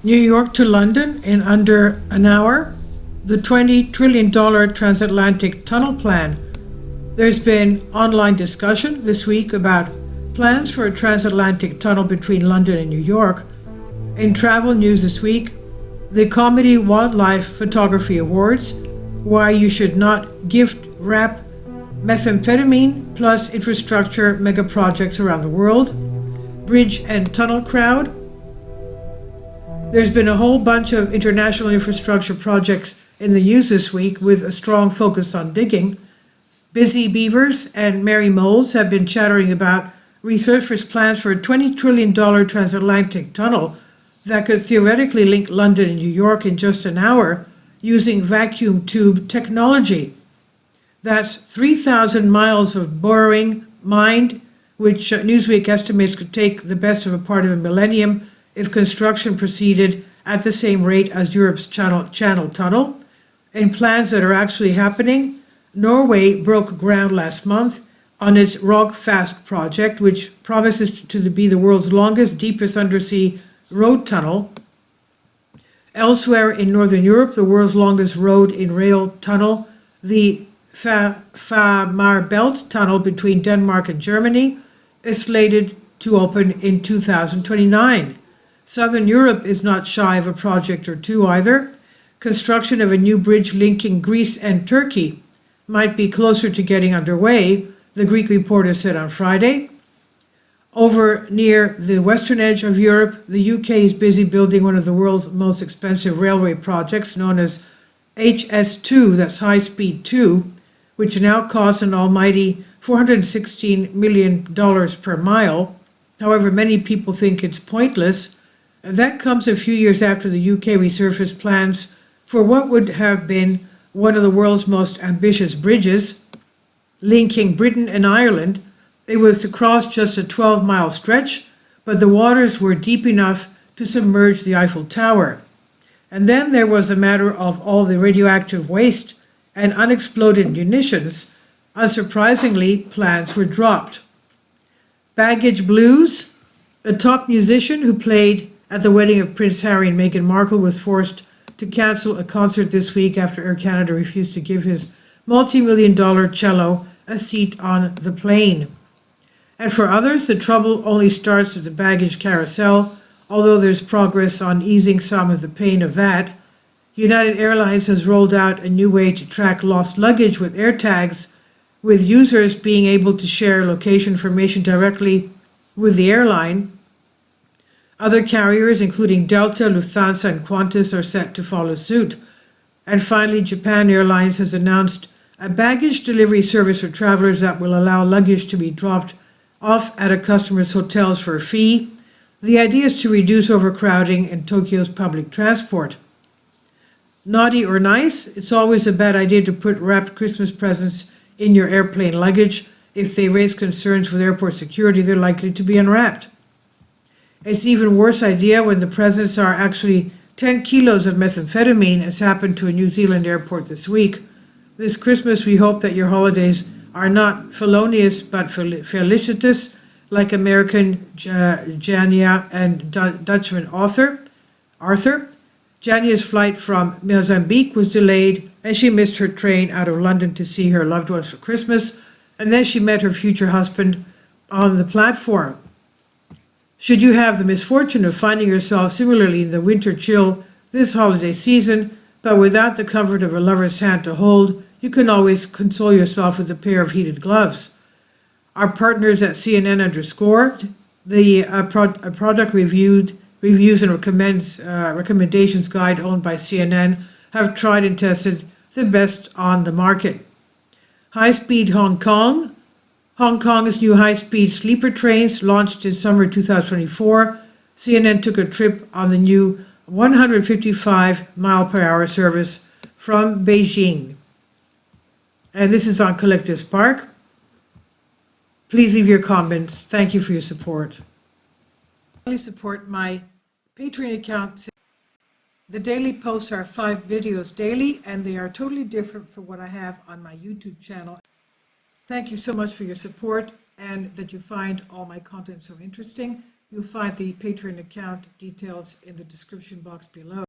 New York to London in under an hour. The $20 trillion transatlantic tunnel plan. There's been online discussion this week about plans for a transatlantic tunnel between London and New York. In travel news this week, the Comedy Wildlife Photography Awards, why you should not gift wrap methamphetamine plus infrastructure mega projects around the world, bridge and tunnel crowd. There's been a whole bunch of international infrastructure projects in the news this week with a strong focus on digging. Busy beavers and merry moles have been chattering about resurfaced plans for a $20 trillion transatlantic tunnel that could theoretically link London and New York in just an hour using vacuum tube technology. That's 3,000 miles of burrowing mined, which Newsweek estimates could take the best of a part of a millennium if construction proceeded at the same rate as Europe's Channel Tunnel. In plans that are actually happening, Norway broke ground last month on its Rogfast project, which promises to be the world's longest, deepest undersea road tunnel. Elsewhere in Northern Europe, the world's longest road in rail tunnel, the Fehmarnbelt tunnel between Denmark and Germany, is slated to open in 2029. Southern Europe is not shy of a project or two either. Construction of a new bridge linking Greece and Turkey might be closer to getting underway, the Greek reporter said on Friday. Over near the western edge of Europe, the UK is busy building one of the world's most expensive railway projects known as HS2, that's High Speed 2, which now costs an almighty $416 million per mile. However, many people think it's pointless. That comes a few years after the UK resurfaced plans for what would have been one of the world's most ambitious bridges, linking Britain and Ireland. It was to cross just a 12-mile stretch, but the waters were deep enough to submerge the Eiffel Tower. And then there was the matter of all the radioactive waste and unexploded munitions. Unsurprisingly, plans were dropped. Baggage blues. A top musician who played at the wedding of Prince Harry and Meghan Markle was forced to cancel a concert this week after Air Canada refused to give his multi-million-dollar cello a seat on the plane. And for others, the trouble only starts with the baggage carousel, although there's progress on easing some of the pain of that. United Airlines has rolled out a new way to track lost luggage with AirTags, with users being able to share location information directly with the airline. Other carriers, including Delta, Lufthansa, and Qantas, are set to follow suit. And finally, Japan Airlines has announced a baggage delivery service for travelers that will allow luggage to be dropped off at a customer's hotels for a fee. The idea is to reduce overcrowding in Tokyo's public transport. Naughty or nice, it's always a bad idea to put wrapped Christmas presents in your airplane luggage. If they raise concerns with airport security, they're likely to be unwrapped. It's an even worse idea when the presents are actually 10 kilos of methamphetamine, as happened to a New Zealand airport this week. This Christmas, we hope that your holidays are not felonious but felicitous, like American Jania and Dutchman Arthur. Jania's flight from Mozambique was delayed, and she missed her train out of London to see her loved ones for Christmas, and then she met her future husband on the platform. Should you have the misfortune of finding yourself similarly in the winter chill this holiday season, but without the comfort of a lover's hand to hold, you can always console yourself with a pair of heated gloves. Our partners at CNN the product reviews and recommendations guide owned by CNN, have tried and tested the best on the market. High-speed Hong Kong. Hong Kong's new high-speed sleeper trains launched in summer 2024. CNN took a trip on the new 155-mile-per-hour service from Beijing. And this is on Collective Spark. Please leave your comments. Thank you for your support. Please support my Patreon account. The daily posts are 5 videos daily, and they are totally different from what I have on my YouTube channel. Thank you so much for your support and that you find all my content so interesting. You'll find the Patreon account details in the description box below.